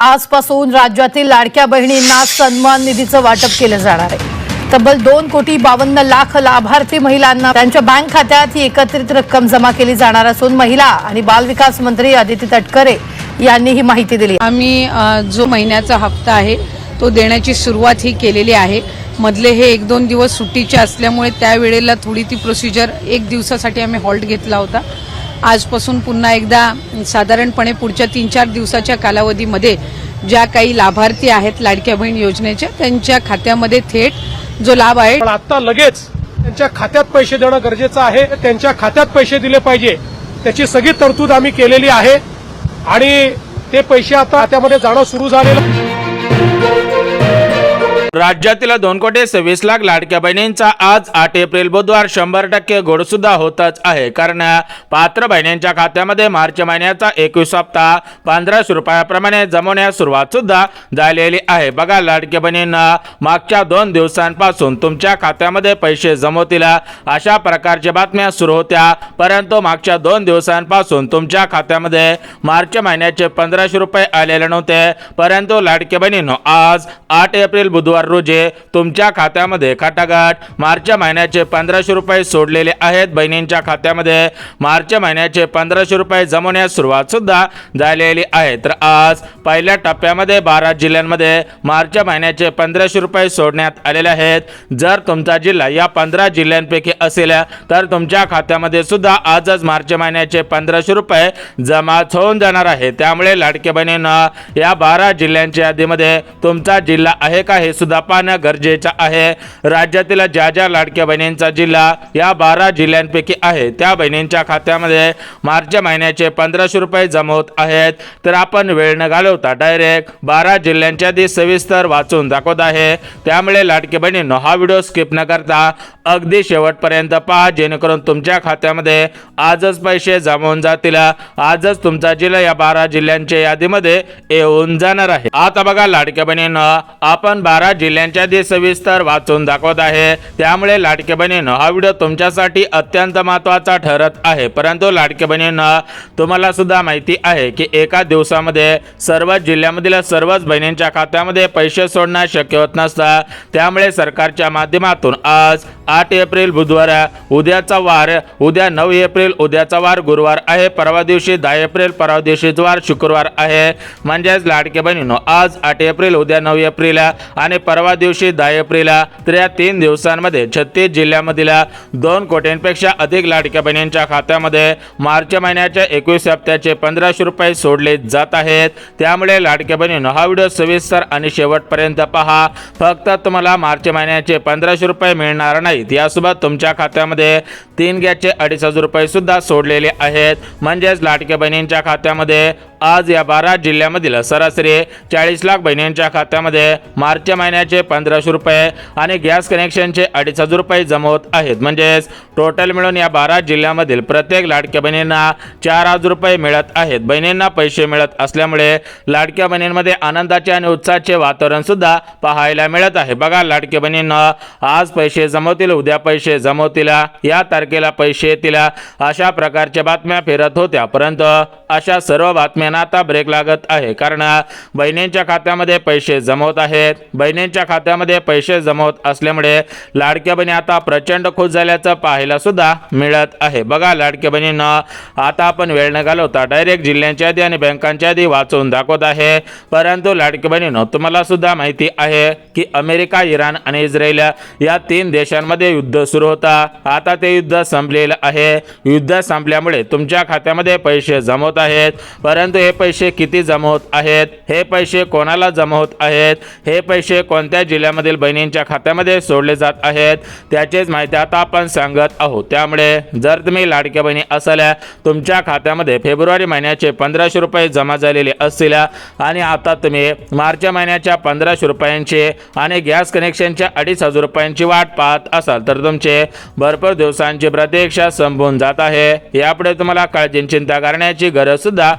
आजपासून राज्यातील लाडक्या बहिणींना सन्मान निधीचं वाटप केलं जाणार आहे। तब्बल 2,52,00,000 लाभार्थी महिलांना त्यांच्या बँक खात्यात ही एकत्रित रक्कम जमा केली जाणार असून महिला आणि बाल विकास मंत्री अदिती तटकरे यांनी ही माहिती दिली। आम्ही जो महिन्याचा हप्ता आहे तो देण्याची सुरुवात ही केलेली आहे। मधले हे 1-2 दिवस सुट्टीचे असल्यामुळे त्यावेळेला थोडी ती प्रोसिजर एक दिवसासाठी आम्ही हॉल्ट घेतला होता। आजपासून पुन्हा एकदा साधारणपणे पुढच्या 3-4 दिवसाच्या कालावधीमध्ये ज्या काही लाभार्थी आहेत लाडक्या बहीण योजनेच्या त्यांच्या खात्यामध्ये थेट जो लाभ आहे आता लगेच त्यांच्या खात्यात पैसे देणं गरजेचं आहे। त्यांच्या खात्यात पैसे दिले पाहिजे त्याची सगळी तरतूद आम्ही केलेली आहे आणि ते पैसे आता खात्यामध्ये जाणं सुरू झालेलं। राज्यातील 2,26,00,000 लाडक्या बहिणींचा आज 8 एप्रिल बुधवार 100% गोड सुद्धा होतच आहे। कारण पात्र बहिणींच्या खात्यामध्ये मार्च महिन्याचा 21 हप्ता 1500 रुपयाप्रमाणे जमवण्यास सुरुवात सुद्धा झालेली आहे। बघा, लाडक्या बहिणींना मागच्या 2 दिवसांपासून तुमच्या खात्यामध्ये पैसे जमवतील अशा प्रकारच्या बातम्या सुरू होत्या, परंतु मागच्या 2 दिवसांपासून तुमच्या खात्यामध्ये मार्च महिन्याचे 1500 रुपये आलेले नव्हते। परंतु लाडक्या बहिणींनो, आज 8 एप्रिल बुधवार रोजी तुमच्या खात्यामध्ये खटाखट मार्च महिन्याचे 1500 रुपये सोडलेले आहेत। बहिणींच्या खात्यामध्ये मार्च महिन्याचे 1500 रुपये जमवण्यास सुरुवात सुद्धा झालेली आहे। तर आज पहिल्या टप्प्यामध्ये 12 जिल्ह्यांमध्ये मार्च महिन्याचे 1500 रुपये सोडण्यात आलेले आहेत। जर तुमचा जिल्हा या 15 जिल्ह्यांपैकी असेल तर तुमच्या खात्यामध्ये सुद्धा आजच मार्च महिन्याचे 1500 रुपये जमा होऊन जाणार आहे। त्यामुळे लाडक्या बहिणींना या 12 जिल्ह्यांच्या यादीमध्ये तुमचा जिल्हा आहे का हे सुद्धा पाहणं गरजेचं आहे। राज्यातील ज्या ज्या लाडक्या बहिणींचा जिल्हा या 12 जिल्ह्यांपैकी आहे त्या बहिणींच्या खात्यामध्ये मार्च महिन्याचे 1500 रुपये जमा होत आहेत। तर आपण वेळ न घालवता डायरेक्ट 12 जिल्ह्यांच्या यादी सविस्तर वाचून दाखवत आहे। त्यामुळे लाडक्या बहिणींनो, हा व्हिडिओ स्किप न करता अगदी शेवटपर्यंत पहा, जेणेकरून तुमच्या खात्यामध्ये आजच पैसे जमा होऊन जातील। आजच तुमचा जिल्हा या 12 जिल्ह्यांच्या यादीमध्ये येऊन जाणार आहे। आता बघा लाडक्या बहिणींनो, आपण 12 जिल्ह्यांच्या यादी सविस्तर वाचून दाखवत आहे। त्यामुळे लाडक्या बहिणींनो, हा व्हिडिओ तुमच्यासाठी अत्यंत महत्त्वाचा ठरत आहे। परंतु लाडक्या बहिणींनो, तुम्हाला सुद्धा माहिती आहे की एका दिवसामध्ये सर्व जिल्ह्यामधील सर्वच बहिणींच्या खात्यामध्ये पैसे सोडणं शक्य होत नसतं। त्यामुळे सरकारच्या माध्यमातून आज 8 एप्रिल बुधवार, उद्याचा वार उद्या 9 एप्रिल, उद्याचा वार गुरुवार आहे, परवा दिवशी 10 एप्रिल, परवा दिवशीचा वार शुक्रवार आहे। म्हणजेच लाडक्या बहिणींनो, आज 8 एप्रिल, उद्या 9 एप्रिल आणि परवा दिवशी 10 एप्रिल, तर या 3 दिवसांमध्ये 36 जिल्ह्यामधील 2 कोटींपेक्षा अधिक लाडक्या बहिणींच्या खात्यामध्ये मार्च महिन्याच्या 21 हप्त्याचे 1500 रुपये सोडले जात आहेत। त्यामुळे लाडक्या बहिणींनो, हा व्हिडिओ सविस्तर आणि शेवटपर्यंत पहा। फक्त तुम्हाला मार्च महिन्याचे 1500 रुपये मिळणार नाहीत, यासोबत तुमच्या खात्यामध्ये 3 गॅसचे 2,500 रुपये सुद्धा सोडलेले आहेत। म्हणजेच लाडक्या बहिणींच्या खात्यामध्ये आज या 12 जिल्ह्यामधील सरासरी 40 लाख बहिणींच्या खात्यामध्ये मार्च महिन्याचे 1500 रुपये आणि गॅस कनेक्शनचे 2,500 रुपये जमा होत आहेत। म्हणजेच टोटल मिळून या 12 जिल्ह्यामधील प्रत्येक लाडक्या बहिणींना 4,000 रुपये मिळत आहेत। बहिणींना पैसे मिळत असल्यामुळे लाडक्या बहिणींमध्ये आनंदाचे आणि उत्साहाचे वातावरण सुद्धा पाहायला मिळत आहे। बघा लाडक्या बहिणींना, आज पैसे जमवतील, उद्या पैसे जमवतील, या तारखेला पैसे येतील, अशा प्रकारच्या बातम्या फिरत होत्या। परंतु अशा सर्व बातम्यांना आता ब्रेक लागत आहे, कारण बहिणींच्या खात्यामध्ये पैसे जमवत आहेत। बहिणींच्या खात्यामध्ये पैसे जमवत असल्यामुळे लाडक्या बहिणी आता प्रचंड खुश झाल्याचं पाहायला सुद्धा मिळत आहे। बघा लाडक्या बहिणींना, आता आपण वेळ न घालवता डायरेक्ट जिल्ह्यांच्या यादी आणि बँकांच्या यादी वाचून दाखवत आहे। परंतु लाडक्या बहिणींनो, तुम्हाला सुद्धा माहिती आहे की अमेरिका, इराण आणि इस्रायल या 3 देशांमध्ये युद्ध सुरू होता। आता ते युद्ध संपलेलं आहे। युद्ध संपल्यामुळे तुमच्या खात्यामध्ये पैसे जमवत आहेत, परंतु हे पैसे किती जमा होत आहेत, हे पैसे कोणाला जमा होत आहेत, हे पैसे कोणत्या जिल्ह्यामधील बहिणींच्या खात्यामध्ये सोडले जात आहेत, त्याचीच माहिती आता आपण सांगत आहोत। त्यामुळे जर तुम्ही लाडक्या बहिणी असाल, तुमच्या खात्यामध्ये फेब्रुवारी महिन्याचे 1500 रुपये जमा झालेले असतील आणि आता तुम्ही मार्च महिन्याच्या 1500 रुपयांची आणि गॅस कनेक्शनच्या 2,500 रुपयांची वाट पाहत असाल तर तुमचे भरपूर दिवसांची प्रतीक्षा संपून जात आहे। यापुढे तुम्हाला काळजी चिंता करण्याची गरज सुद्धा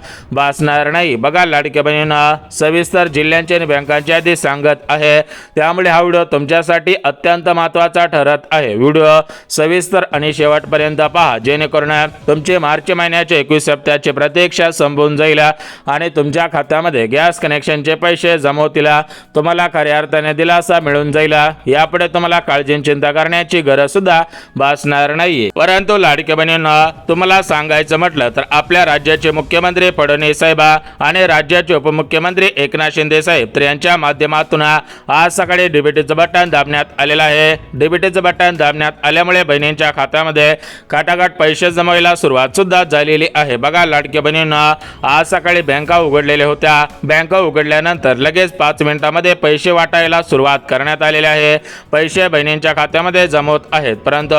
भासणार नाही. बघा लाडक्या बहिणींना सविस्तर जिल्ह्यांची आणि बँकांची यादी सांगत आहे, त्यामुळे हा व्हिडिओ तुमच्यासाठी अत्यंत महत्त्वाचा ठरत आहे. व्हिडिओ सविस्तर आणि शेवटपर्यंत पहा, जेणेकरून तुमचे मार्च महिन्याचे 21 हप्त्याचे प्रतीक्षा संपून जाईल आणि तुमच्या खात्यामध्ये गॅस कनेक्शनचे पैसे जमवतील. तुम्हाला खऱ्या अर्थाने दिलासा मिळून जाईल. यापुढे तुम्हाला काळजी चिंता करण्याची गरज सुद्धा भासणार नाहीये. परंतु लाडक्या बहिणींना तुम्हाला सांगायचं म्हटलं तर आपल्या राज्याचे मुख्यमंत्री फडणवीस साहेब आणि राज्याचे उपमुख्यमंत्री एकनाथ शिंदे साहेब तर यांच्या माध्यमातून आज सकाळी डीबीटीचं बटन दाबण्यात आलेलं आहे. डीबीटीचं बटन दाबण्यात आल्यामुळे बहिणींच्या खात्यामध्ये खटाखट पैसे जमवायला सुरुवात सुद्धा झालेली आहे. बघा लाडक्या बहिणींना आज सकाळी बँका उघडलेल्या होत्या. बँका उघडल्यानंतर लगेच 5 मिनिटांमध्ये पैसे वाटायला सुरुवात करण्यात आलेली आहे. पैसे बहिणींच्या खात्यामध्ये जमवत आहेत. परंतु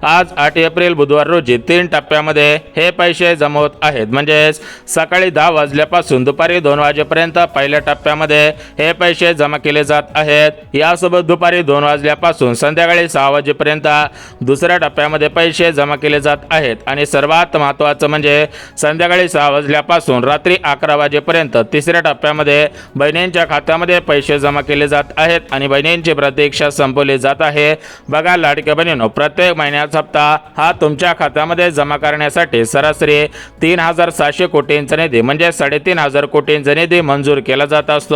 आज 8 एप्रिल बुधवार रोजी 3 टप्प्यामध्ये हे पैसे जमवत आहेत. म्हणजेच सकाळी 10 वाजल्यापासून दुपारी 2 वाजेपर्यंत पहिल्या टप्प्यामध्ये हे पैसे जमा केले जात आहेत. यासोबत दुपारी 2 वाजल्यापासून संध्याकाळी 6 वाजेपर्यंत दुसऱ्या टप्प्यामध्ये पैसे जमा केले जात आहेत. आणि सर्वात महत्त्वाचं म्हणजे संध्याकाळी 6 वाजल्यापासून रात्री 11 वाजेपर्यंत तिसऱ्या टप्प्यामध्ये बहिणींच्या खात्यामध्ये पैसे जमा केले जात आहेत आणि बहिणींची प्रतीक्षा संपवली जात आहे. बघा लाडक्या बहिणींनो, प्रत्येक महिन्याचा हप्ता हा तुमच्या खात्यामध्ये जमा करण्यासाठी सरासरी 3,700 कोटींचा निधी म्हणजे 3,500 कोटींचा निधी मंजूर केला जात असतो.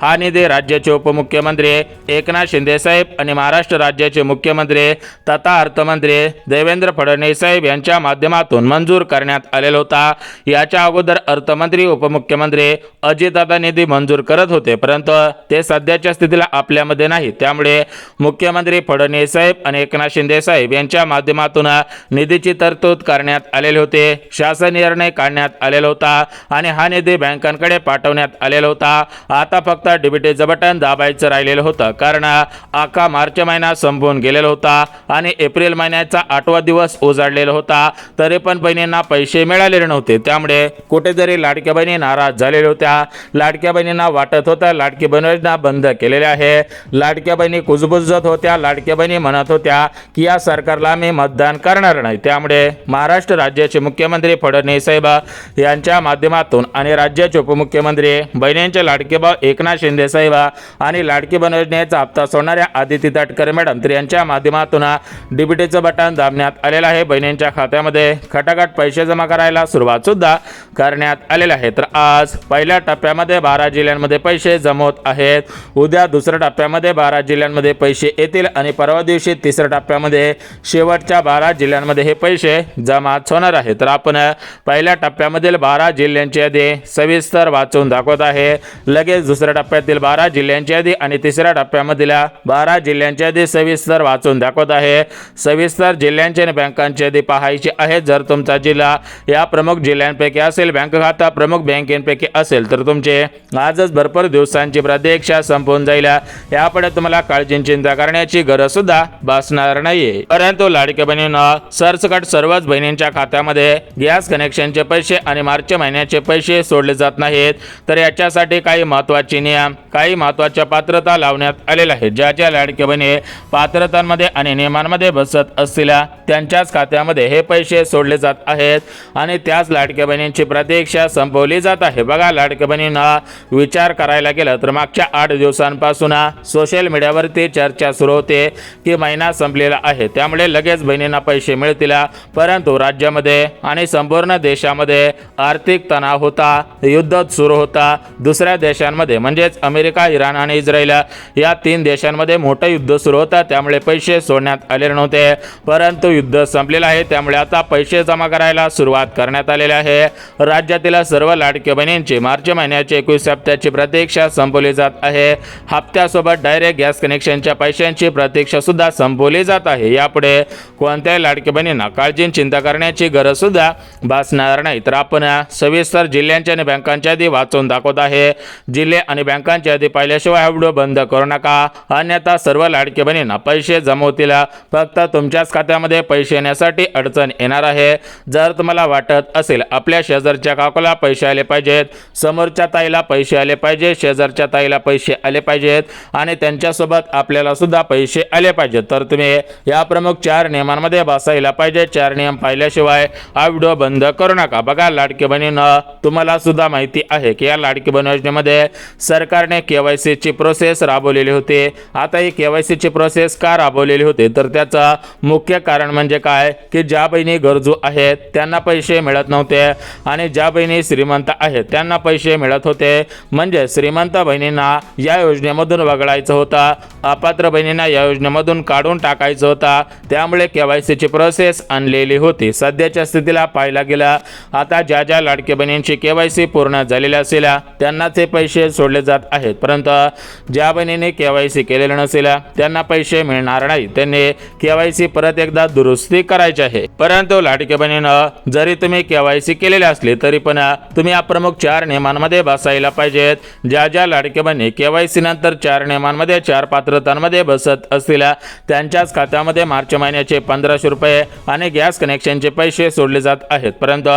हा निधी राज्याचे उपमुख्यमंत्री एकनाथ शिंदे साहेब आणि महाराष्ट्र राज्याचे मुख्यमंत्री तथा अर्थमंत्री देवेंद्र फडणवीस साहेब यांच्या माध्यमातून मंजूर करण्यात आलेला होता. याच्या अगोदर अर्थमंत्री उपमुख्यमंत्री अजितदादा निधी मंजूर करत होते, परंतु ते सध्याच्या स्थितीला आपल्यामध्ये नाही. त्यामुळे मुख्यमंत्री फडणवीस साहेब आणि एकनाथ शिंदे साहेब यांच्या माध्यमातून निधीची तरतूद करण्यात आलेली होते. शासन निर्णय काढण्यात आलेला होता आणि हा निधी बँकांकडे पाठवण्यात आलेला होता. आता फक्त डीबीटीचं बटन दाबायचं राहिलेलं होतं, कारण अख्खा मार्च महिना संपून गेलेला होता आणि एप्रिल महिन्याचा 8वा दिवस उजाडलेला होता. तरी पण बहिणींना पैसे मिळालेले नव्हते. त्यामुळे कुठेतरी लाडक्या बहिणी नाराज झालेल्या होत्या. लाडक्या बहिणींना वाटत होतं लाडकी बहीण योजना बंद केलेली आहे. लाडक्या बहिणी कुजबुजत होत्या. लाडक्या बहिणी म्हणत होत्या की या सरकारला आम्ही मतदान करणार नाही. त्यामुळे महाराष्ट्र राज्याचे मुख्यमंत्री फडणवीस साहेब यांच्या माध्यमातून आणि राज्याचे उपमुख्यमंत्री बहिणींचे लाडके भाऊ एकनाथ शिंदे साहेब आणि लाडकी बहीण योजनेचा हप्ता सोडणाऱ्या आदिती तटकरे मॅडम तर यांच्या माध्यमातून डीबीटीचं बटन दाबण्यात आलेलं आहे. बहिणींच्या खात्यामध्ये खटाखट पैसे जमा करायला सुरुवात सुद्धा करण्यात आलेले आहे. तर आज पहिल्या टप्प्यामध्ये 12 जिल्ह्यांमध्ये पैसे जमवत आहेत. उद्या दुसऱ्या टप्प्यामध्ये 12 जिल्ह्यांमध्ये पैसे येतील आणि परवा दिवशी तिसऱ्या टप्प्यामध्ये शेवटच्या 12 जिल्ह्यांमध्ये हे पैसे जमा होणार आहेत. तर आपण पहिल्या टप्प्यामधील 12 जिल्ह्यांची यादी सविस्तर वाचून दाखवत आहे. लगेच दुसऱ्या टप्प्यातील 12 जिल्ह्यांची यादी आणि तिसऱ्या टप्प्यामधील 12 जिल्ह्यांची यादी सविस्तर वाचून दाखवत आहे. सविस्तर जिल्ह्यांची आणि बँकांची यादी पाहायची आहे. जर तुमचा जिल्हा या प्रमुख जिल्ह्यांपैकी असेल, बँक खाता प्रमुख बँकेपैकी असेल, तर तुमचे आजच भरपूर दिवसांची प्रतीक्षा संपून जाईल. यापुढे तुम्हाला काळजी चिंता करण्याची गरज सुद्धा भासणार नाहीये. परंतु लाडक्या बहिणींना सरसकट सर्वच बहिणींच्या खात्यामध्ये गॅस कनेक्शनचे पैसे आणि मार्च महिन्याचे पैसे सोडले जात नाहीत. तर याच्यासाठी काही महत्त्वाचे नियम, काही महत्त्वाच्या पात्रता लावण्यात आलेल्या आहेत. ज्या ज्या लाडक्या बहिणी पात्रतांमध्ये आणि नियमांमध्ये बसत असतील त्यांच्याच खात्यामध्ये हे पैसे सोडले जात आहेत आणि त्याच लाडक्या बहिणींची प्रतीक्षा संपवली जात आहे. बघा लाडक्या बहिणींना विचार करायला गेलं तर मागच्या 8 दिवसांपासून सोशल मीडियावरती चर्चा सुरू होते की महिना संपलेला आहे, त्यामुळे लगेच बहिणींना पैसे मिळतील. परंतु राज्यामध्ये आणि संपूर्ण देशामध्ये आर्थिक तणाव होता, युद्ध सुरू होता. दुसऱ्या देशांमध्ये म्हणजेच अमेरिका, इराण आणि इस्रायल या 3 देशांमध्ये मोठं युद्ध सुरू होतं. त्यामुळे पैसे सोडण्यात आलेले नव्हते. परंतु युद्ध संपलेलं आहे, त्यामुळे आता पैसे जमा करायला सुरुवात करण्यात आलेली आहे. राज्यातील सर्व लाडक्या बहिणींची मार्च महिन्याचे 21 हप्त्याची प्रतीक्षा संपवली जात आहे. हप्त्यासोबत डायरेक्ट गॅस कनेक्शनच्या पैशांची प्रतीक्षा सुद्धा संपवली जात आहे. यापुढे कोणत्याही लाडक्या बहिणींना काळजी चिंता करण्याची गरज सुद्धा भासणार नाही. तर आपण सविस्तर जिल्ह्यांच्या आणि बँकांच्या यादी वाचून दाखवत आहे. जिल्हे आणि बँकांच्या यादी पाहिल्याशिवाय हा व्हिडिओ बंद करू नका, अन्यथा सर्व लाडक्या बहिणींना पैसे जमवतील. फक्त तुमच्याच खात्यामध्ये पैसे येण्यासाठी अडचण येणार आहे. जर तुम्हाला वाटत असेल आपल्या शेजारच्या काकाला पैसे आले पाहिजेत, समोरच्या ताईला पैसे आले पाहिजे, शेजारच्या ताईला पैसे आले पाहिजेत आणि त्यांच्यासोबत आपल्याला सुद्धा पैसे आले पाहिजेत, तर तुम्ही या प्रमुख 4 नियमांमध्ये बसायला पाहिजे. 4 नियम पाहिल्याशिवाय हा व्हिडिओ बंद करू नका. बघा लाडके बहिणींनो, तुम्हाला सुद्धा माहिती आहे की या लाडकी बहीण योजनेमध्ये सरकारने KYCची प्रोसेस राबवलेली होती. आता ही KYCची प्रोसेस का राबवलेली होती तर त्याचं मुख्य कारण म्हणजे काय की ज्या बहिणी गरजू आहेत त्यांना पैसे मिळत नव्हते आणि ज्या बहिणी श्रीमंत आहेत त्यांना पैसे मिळत होते. म्हणजे श्रीमंत बहिणींना या योजनेमधून वगळायचं होतं, अपात्र बहिणींना या योजनेमधून काढून टाकायचं होतं. त्यामुळे KYCची प्रोसेस आणलेली होती. सध्याच्या स्थितीला पाहायला गेलं आता ज्या लाडक्या बहिणींची KYC पूर्ण झालेली असेल त्यांनाच हे पैसे सोडले जात आहेत. परंतु ज्या बहिणीने KYC केलेलं नसेल त्यांना पैसे मिळणार नाही. त्यांनी KYC परत एकदा दुरुस्ती करायची आहे. परंतु लाडक्या बहिणीनं जरी तुम्ही KYC केलेले असले तरी पण तुम्ही या प्रमुख 4 नियमांमध्ये बसायला पाहिजेत. ज्या लाडक्या बहिणी KYC नंतर 4 नियमांमध्ये 4 पात्रतांमध्ये बसत असतील त्यांच्याच खात्यामध्ये मार्च महिन्याचे 1500 रुपये आणि गॅस कनेक्शनचे पैसे सोडले जात आहेत. परंतु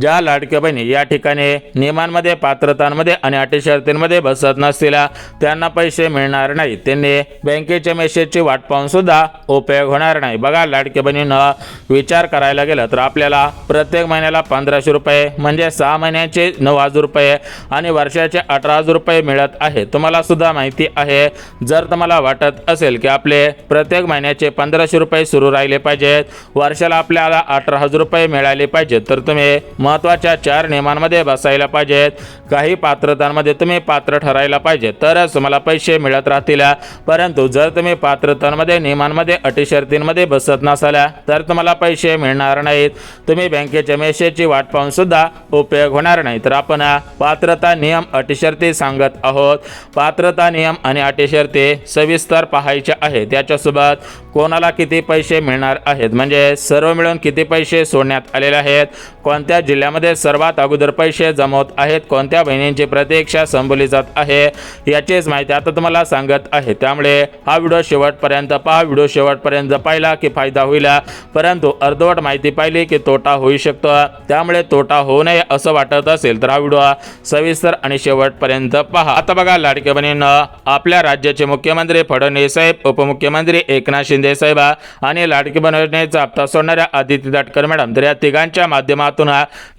ज्या लाडक्या बहिणी या ठिकाणी नियमांमध्ये पात्रतांमध्ये आणि अटी शर्तींमध्ये बसत नसतील त्यांना पैसे मिळणार नाही. त्यांनी बँकेच्या मेसेजची वाट पाहून सुद्धा उपयोग होणार नाही. बघा लाडक्या बहिणीनं विचार करायला गेलं तर आपल्याला प्रत्येक महिन्याला 1500 रुपये म्हणजे 6 महिन्याचे 9000 रुपये आणि वर्षाचे 18000 रुपये मिळत आहे. तुम्हाला सुद्धा माहिती आहे जर तुम्हाला वाटत असेल की आपले प्रत्येक महिन्याचे 1500 रुपये सुरू राहिले पाहिजेत, वर्षाला आपल्याला 18000 रुपये मिळाले पाहिजेत तर तुम्ही महत्त्वाच्या 4 नियमांमध्ये बसायला पाहिजेत. काही पात्रतांमध्ये तुम्ही पात्र ठरायला पाहिजे तरच तुम्हाला पैसे मिळत राहतील. परंतु जर तुम्ही पात्रतांमध्ये नियमांमध्ये अटी शर्तींमध्ये बसत नसाल तर तुम्हाला पैसे मिळणार नाहीत. तुम्ही बँकेच्या मेसेजची वाट पाहून सुद्धा उपयोग होणार नाही. तर आपण पात्रता नियम अटी शर्ती सांगत आहोत. पात्रता नियम आणि अटी शर्ती सविस्तर पाहायचे आहे. त्याच्यासोबत कोणाला किती पैसे मिळणार आहेत म्हणजे सर्व मिळून किती पैसे सोडण्यात आलेले आहेत, कोणत्या जिल्ह्यामध्ये सर्वात अगोदर पैसे जमवत आहेत, कोणत्या बहिणींची प्रतीक्षा संपवली जात आहे याचीच माहिती आता तुम्हाला सांगत आहे. त्यामुळे हा व्हिडिओ शेवटपर्यंत पहा. व्हिडिओ शेवटपर्यंत पाहिला की फायदा होईल, परंतु अर्धवट माहिती पाहिली की तोटा होऊ शकतो. त्यामुळे तोटा होऊ नये असं वाटत असेल तर हा व्हिडिओ सविस्तर आणि शेवटपर्यंत पहा. आता बघा लाडक्या बहिणींना आपल्या राज्याचे मुख्यमंत्री फडणवीस साहेब, उपमुख्यमंत्री एकनाथ शिंदे साहेब आणि लाडकी बहीण योजनेचा हप्ता सोडणाऱ्या आदिती तटकरे मॅडम तर या तिघांच्या माध्यमातून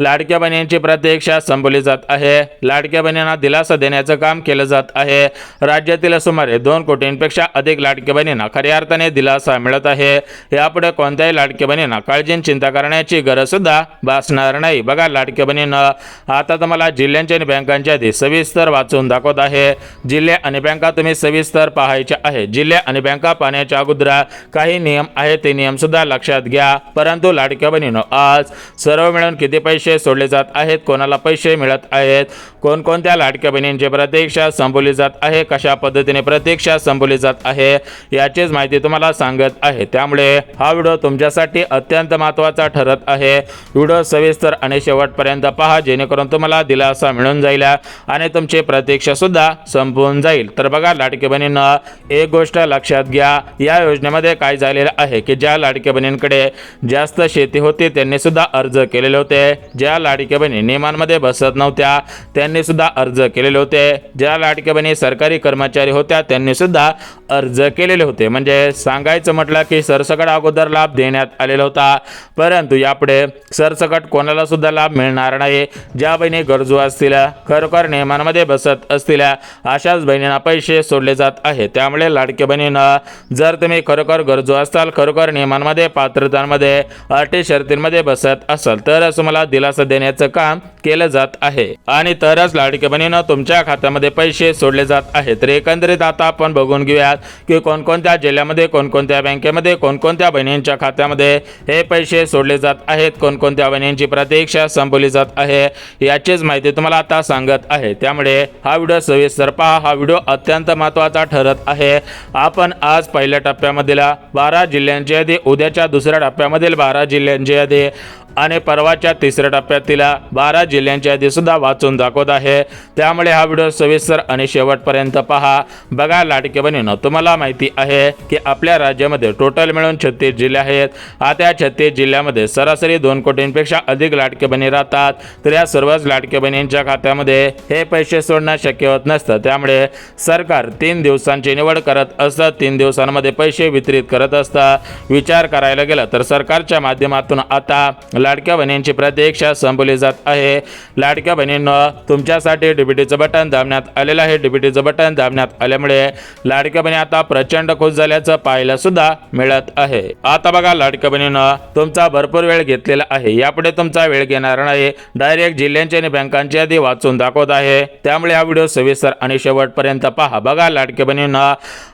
लाडक्या बहिणींची प्रतीक्षा संपवली जात आहे. लाडक्या बहिणींना दिलासा देण्याचं काम केलं जात आहे. राज्यातील सुमारे 2 कोटींपेक्षा अधिक लाडक्या बहिणींना खऱ्या अर्थाने दिलासा मिळत आहे. यापुढे कोणत्याही लाडक्या बहिणींना काळजी चिंता करण्याची गरज सुद्धा भासणार नाही. बघा लाडक्या बहिणींना आता तुम्हाला जिल्ह्यांच्या आणि बँकांच्या आधी सविस्तर वाचून दाखवत आहे. जिल्हे आणि बँका तुम्ही सविस्तर पाहायचे आहे. जिल्हे आणि बँका पाहण्याच्या अगोदर काही नियम आहेत ते नियम सुद्धा लक्षात घ्या. परंतु लाडक्या बहिणींनो आज सर्व मिळून किती पैसे सोडले जात आहेत, कोणाला पैसे मिळत आहेत, कोणकोणत्या लाडक्या बहिणींची प्रतीक्षा संपवली जात आहे, कशा पद्धतीने प्रतीक्षा संपवली जात आहे याचीच माहिती तुम्हाला सांगत आहे. त्यामुळे हा व्हिडिओ तुमच्यासाठी अत्यंत महत्त्वाचा ठरत आहे. व्हिडिओ सविस्तर आणि शेवटपर्यंत पहा जेणेकरून तुम्हाला दिलासा मिळून जाईल आणि तुमची प्रतीक्षा सुद्धा संपून जाईल. तर बघा लाडक्या बहिणींना एक गोष्ट लक्षात घ्या, या योजनेमध्ये काय झालेलं आहे की ज्या लाडक्या बहिणींकडे जास्त शेती होती त्यांनी सुद्धा अर्ज केलेले होते. ज्या लाडक्या बहिणी नियमांमध्ये बसत नव्हत्या त्यांनी सुद्धा अर्ज केलेले होते. ज्या लाडक्या बहिणी सरकारी कर्मचारी होत्या त्यांनी सुद्धा अर्ज केलेले होते. म्हणजे सांगायचं म्हटलं की सरसकट अगोदर लाभ देण्यात आलेला होता. परंतु यापुढे सरसकट कोणाला सुद्धा लाभ मिळणार नाही. ज्या बहिणी गरजू असतील, खरोखर नियमांमध्ये बसत असतील अशाच बहिणींना पैसे सोडले जात आहे. त्यामुळे लाडक्या बहिणींना जर तुम्ही खरोखर गरजू असाल, खरोखर नियमांमध्ये पात्रतांमध्ये अटी शर्तींमध्ये बसत असाल तरच तुम्हाला दिलासा देण्याचं काम केलं जात आहे आणि तरच लाडक्या बहिणींना तुमच्या खात्यामध्ये पैसे सोडले जात आहेत. तर एकंदरीत आता आपण बघून घेऊयात की कोणकोणत्या जिल्ह्यामध्ये, कोणकोणत्या बँकेमध्ये, कोणकोणत्या बहिणींच्या खात्यामध्ये हे पैसे सोडले जात आहेत, कोणकोणत्या बहिणींची प्रतीक्षा संपवली जात आहे याचीच माहिती तुम्हाला आता सांगत आहे. त्यामुळे हा व्हिडिओ सविस्तर पहा. हा व्हिडिओ अत्यंत महत्त्वाचा ठरत आहे. आपण आज पहिल्या टप्प्यामधील 12 जिल्ह्यांची यादी, उद्याच्या दुसऱ्या टप्प्यामधील 12 जिल्ह्यांची यादी आणि परवाच्या तिसऱ्या टप्प्यातील 12 जिल्ह्यांची यादी सुद्धा वाचून दाखवत आहे. त्यामुळे हा व्हिडिओ सविस्तर आणि शेवटपर्यंत पहा. बघा लाडके बहिणींनो तुम्हाला माहिती आहे की आपल्या राज्यामध्ये टोटल मिळून 36 जिल्हे आहेत. आता 36 जिल्ह्यामध्ये सरासरी 2 कोटींपेक्षा अधिक लाडके बहिणी राहतात. तर या सर्वच लाडके बहिणींच्या खात्यामध्ये हे पैसे सोडणं शक्य होत नसतं. त्यामुळे सरकार 3 दिवसांची निवड करत असतं, 3 दिवसांमध्ये पैसे वितरित करत असतं. विचार करायला गेला तर सरकारच्या माध्यमातून आता लाडक्या बहिणींची प्रतीक्षा संपवली जात आहे. आहे. लाडक्या बहिणींनो, तुमच्यासाठी डीबीटीचं बटन दाबण्यात आलेलं आहे. डीबीटीचं बटन दाबण्यात आल्यामुळे लाडक्या बहिणी आता प्रचंड खुश झाल्याचं पाहायला सुद्धा मिळत आहे. आता बघा लाडक्या बहिणींनो, तुमचा भरपूर वेळ घेतलेला आहे. यापुढे तुमचा वेळ घेणार नाही. डायरेक्ट जिल्ह्यांची आणि बँकांची यादी वाचून दाखवत आहे. त्यामुळे हा व्हिडिओ सविस्तर आणि शेवटपर्यंत पहा. बघा लाडक्या बहिणींनो,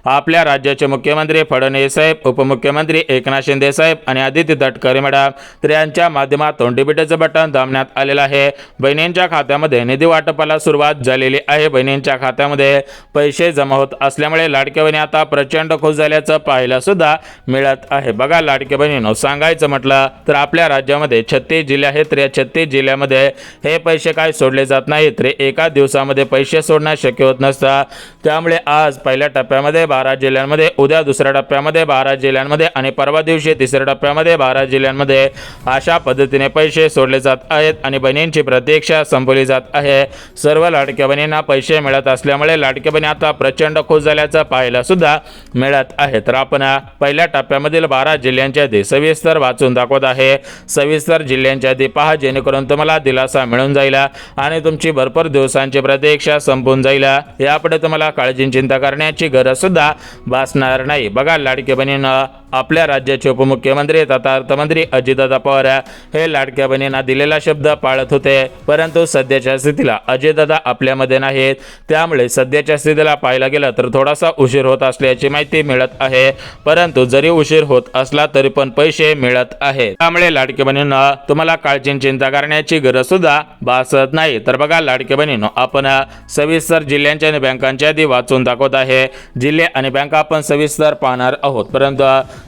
आपल्या राज्याचे मुख्यमंत्री फडणवीस साहेब, उपमुख्यमंत्री एकनाथ शिंदे साहेब आणि आदित्य तटकरे मॅडम तर यांच्या माध्यमातून डीबीटीचं बटन दाबण्यात आलेलं आहे. बहिणींच्या खात्यामध्ये निधी वाटपाला सुरुवात झालेली आहे. बहिणींच्या खात्यामध्ये पैसे जमा होत असल्यामुळे लाडक्या बहिणी आता प्रचंड खुश झाल्याचं पाहायला सुद्धा मिळत आहे. बघा लाडक्या बहिणींनो, सांगायचं म्हटलं तर आपल्या राज्यामध्ये 36 जिल्हे आहेत. तर या 36 जिल्ह्यामध्ये हे पैसे काय सोडले जात नाहीत. तर एका दिवसामध्ये पैसे सोडणं शक्य होत नसतं. त्यामुळे आज पहिल्या टप्प्यामध्ये 12 जिल्ह्यांमध्ये, उद्या दुसऱ्या टप्प्यामध्ये 12 जिल्ह्यांमध्ये आणि परवा दिवशी तिसऱ्या टप्प्यामध्ये 12 जिल्ह्यांमध्ये अशा पद्धतीने पैसे सोडले जात आहेत आणि बहिणींची प्रतीक्षा संपवली जात आहे. सर्व लाडक्या बहिणींना पैसे मिळत असल्यामुळे लाडक्या बहिणी आता प्रचंड खुश झाल्याचं पाहायला सुद्धा मिळत आहे. तर आपण पहिल्या टप्प्यामधील 12 जिल्ह्यांची यादी सविस्तर वाचून दाखवत आहे. सविस्तर जिल्ह्यांची यादी पहा, जेणेकरून तुम्हाला दिलासा मिळून जाईल आणि तुमची भरपूर दिवसांची प्रतीक्षा संपून जाईल. यापुढे तुम्हाला काळजी चिंता करण्याची गरज सुद्धा भासणार नाही. बघा लाडक्या बहिणींना, आपल्या राज्याचे उपमुख्यमंत्री तथा अर्थमंत्री अजितदादा पवार हे लाडक्या बहिणींना दिलेला शब्द पाळत होते. परंतु सध्याच्या स्थितीला अजितदादा आपल्यामध्ये नाहीत. त्यामुळे सध्याच्या स्थितीला पाहायला गेलं तर थोडासा उशीर होत असल्याची माहिती मिळत आहे. परंतु जरी उशीर होत असला तरी पण पैसे मिळत आहेत. त्यामुळे लाडक्या बहिणींना तुम्हाला काळजी चिंता करण्याची गरज सुद्धा भासत नाही. तर बघा लाडक्या बहिणींनो, आपण सविस्तर जिल्ह्यांच्या आणि बँकांच्या यादी वाचून दाखवत आहे. जिल्हे आणि बँका आपण सविस्तर पाहणार आहोत. परंतु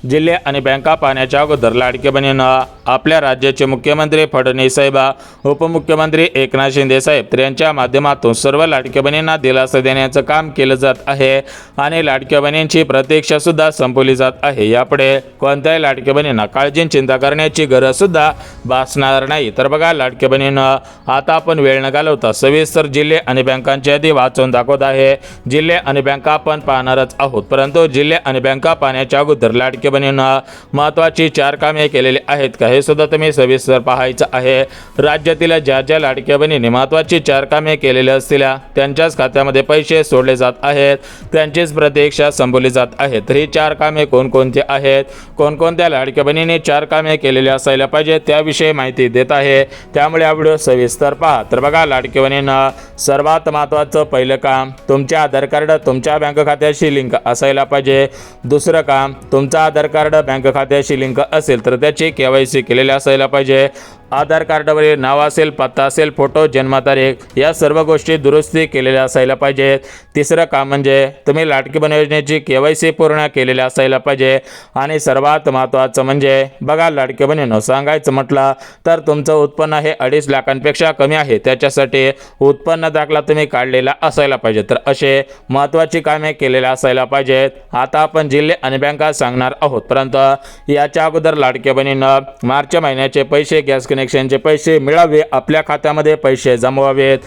जिल्हे आणि बँका पाहण्याच्या अगोदर लाडक्या बहिणींना, आपल्या राज्याचे मुख्यमंत्री फडणवीस साहेब, उपमुख्यमंत्री एकनाथ शिंदे साहेब तर यांच्या माध्यमातून सर्व लाडक्या बहिणींना दिलासा देण्याचं काम केलं जात आहे आणि लाडक्या बहिणींची प्रतीक्षा सुद्धा संपवली जात आहे. यापुढे कोणत्याही लाडक्या बहिणींना काळजी चिंता करण्याची गरज सुद्धा भासणार नाही. तर बघा लाडक्या बहिणींना, आता आपण वेळ न घालवता सविस्तर जिल्हे आणि बँकांची यादी वाचून दाखवत आहे. जिल्हे आणि बँका आपण पाहणारच आहोत. परंतु जिल्हे आणि बँका पाहण्याच्या अगोदर लाडक्या बहिणींना महत्त्वाची 4 कामे केलेली आहेत का हे सुद्धा तुम्ही सविस्तर पाहायचं आहे. राज्यातील ज्या ज्या लाडक्या बहिणींनी महत्त्वाची 4 कामे केलेली असतील त्यांच्याच खात्यामध्ये पैसे सोडले जात आहेत, त्यांचीच प्रतीक्षा संपवली जात आहे. तर ही 4 कामे कोणकोणती आहेत, कोणकोणत्या लाडक्या बहिणींनी 4 कामे केलेली असायला पाहिजे त्याविषयी माहिती देत आहे. त्यामुळे हा व्हिडिओ सविस्तर पहा. तर बघा लाडक्या बहिणींना, सर्वात महत्त्वाचं पहिलं काम, तुमचे आधार कार्ड तुमच्या बँक खात्याशी लिंक असायला पाहिजे. दुसरं काम, तुमचं आधार कार्ड बँक खात्याशी लिंक असेल तर त्याची KYC केलेली असायला पाहिजे. आधार कार्डवरील नाव असेल, पत्ता असेल, फोटो, जन्मतारीख या सर्व गोष्टी दुरुस्ती केलेल्या असायला पाहिजेत. तिसरं काम म्हणजे तुम्ही लाडकी बहीण योजनेची KYC पूर्ण केलेली असायला पाहिजे. आणि सर्वात महत्त्वाचं म्हणजे बघा लाडकी बहिणींनो, सांगायचं म्हटलं तर तुमचं उत्पन्न हे 2.5 लाखांपेक्षा कमी आहे, त्याच्यासाठी उत्पन्न दाखला तुम्ही काढलेला असायला पाहिजे. तर असे महत्त्वाची कामे केलेल्या असायला पाहिजेत. आता आपण जिल्हे आणि बँका सांगणार आहोत. परंतु याच्या अगोदर लाडक्या बहिणींना, मार्च महिन्याचे पैसे, गॅस कनेक्शनचे पैसे मिळावे, आपल्या खात्यामध्ये पैसे जमवावेत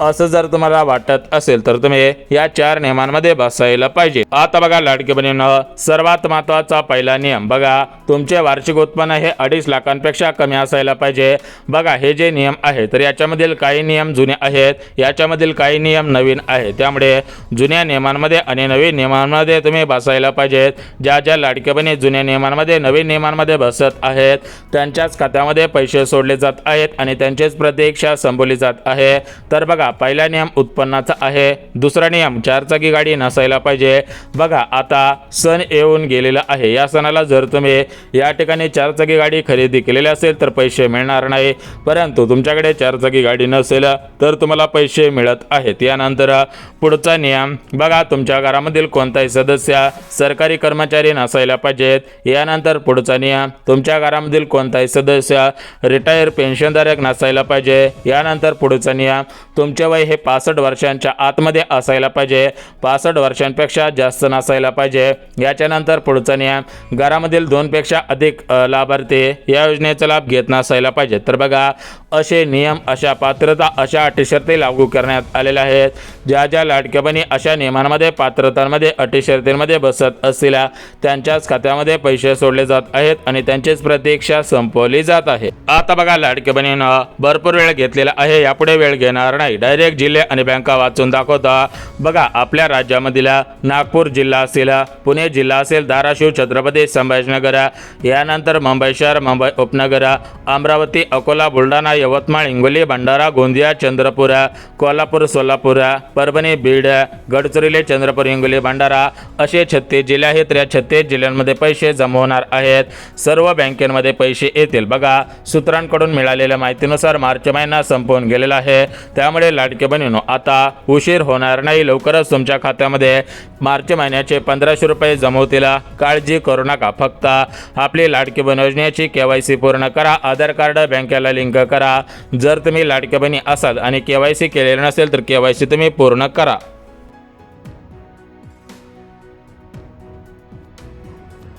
असं जर तुम्हाला वाटत असेल तर तुम्ही या 4 नियमांमध्ये बसायला पाहिजे. आता बघा लाडकी बहिणींनो, सर्वात महत्त्वाचा पहिला नियम बघा, तुमचे वार्षिक उत्पन्न हे 2.5 लाखांपेक्षा कमी असायला पाहिजे. बघा हे जे नियम आहे तर याच्यामधील काही नियम जुने आहेत, याच्यामधील काही नियम नवीन आहेत. त्यामुळे जुन्या नियमांमध्ये आणि नवीन नियमांमध्ये तुम्ही बसायला पाहिजेत. ज्या ज्या लाडक्या बहिणी जुन्या नियमांमध्ये, नवीन नियमांमध्ये बसत आहेत त्यांच्याच खात्यामध्ये पैसे सोडले जात आहेत आणि त्यांचीच प्रतीक्षा संपवली जात आहे. तर बघा पहिला नियम उत्पन्नाचा आहे. दुसरा नियम 4 चाकी गाडी नसायला पाहिजे. बघा आता सण येऊन गेलेला आहे, या सणाला जर तुम्ही या ठिकाणी 4 चाकी गाडी खरेदी केलेली असेल तर पैसे मिळणार नाही. परंतु तुमच्याकडे 4 चाकी गाडी नसेल तर तुम्हाला पैसे मिळत आहेत. यानंतर पुढचा नियम बघा, तुमच्या घरामधील कोणताही सदस्य सरकारी कर्मचारी नसायला पाहिजेत. यानंतर पुढचा नियम, तुमच्या घरामधील कोणताही सदस्य रिटायर पेन्शनधारक नसायला पाहिजे. यानंतर पुढचा नियम, तुमच्या वय हे 65 वर्षांच्या आतमध्ये असायला पाहिजे, 65 वर्षांपेक्षा जास्त नसायला पाहिजे. याच्यानंतर पुढचा नियम, घरामधील 2 पेक्षा अधिक लाभार्थी या योजनेचा लाभ घेत नसायला पाहिजे. तर बघा असे नियम, अशा पात्रता, अशा अटी शर्ती लागू करण्यात आलेल्या आहेत. ज्या ज्या लाडक्या बहिणी अशा नियमांमध्ये, पात्रतांमध्ये, अटी शर्तींमध्ये बसत असलेल्या त्यांच्याच खात्यामध्ये पैसे सोडले जात आहेत आणि त्यांचीच प्रतीक्षा संपवली जात आहे. आता बघा, लाडक्या बहिणींना भरपूर वेळ घेतलेला आहे, यापुढे वेळ घेणार नाही. डायरेक्ट जिल्हे आणि बँका वाचून दाखवता. बघा, आपल्या राज्यामधील नागपूर जिल्हा असेल, पुणे जिल्हा असेल, धाराशिव, छत्रपती संभाजीनगर, यानंतर मुंबई शहर, मुंबई उपनगर, अमरावती, अकोला, बुलढाणा, यवतमाळ, हिंगोली, भंडारा, गोंदिया, चंद्रपूर, कोल्हापूर, सोलापूर, परभणी, बीड, गडचिरोली, चंद्रपूर, हिंगोली, भंडारा असे 36 जिल्हे आहेत. या 36 जिल्ह्यांमध्ये पैसे जमा होणार आहेत. सर्व बँकेमध्ये पैसे येतील. बघा, सूत्रांकडून मिळालेल्या माहितीनुसार मार्च महिना संपवून गेलेला आहे. त्यामुळे लाडके बहिणींनो, आता उशीर होणार नाही. लवकरच तुमच्या खात्यामध्ये मार्च महिन्याचे 1500 रुपये जमा होतील. काळजी करू नका. फक्त आपली लाडकी बहीण योजनेची KYC पूर्ण करा. आधार कार्ड बँकेला लिंक करा. जर तुम्ही लाडकी बहिणी असाल आणि KYC केलेले नसेल तर KYC तुम्ही पूर्ण करा.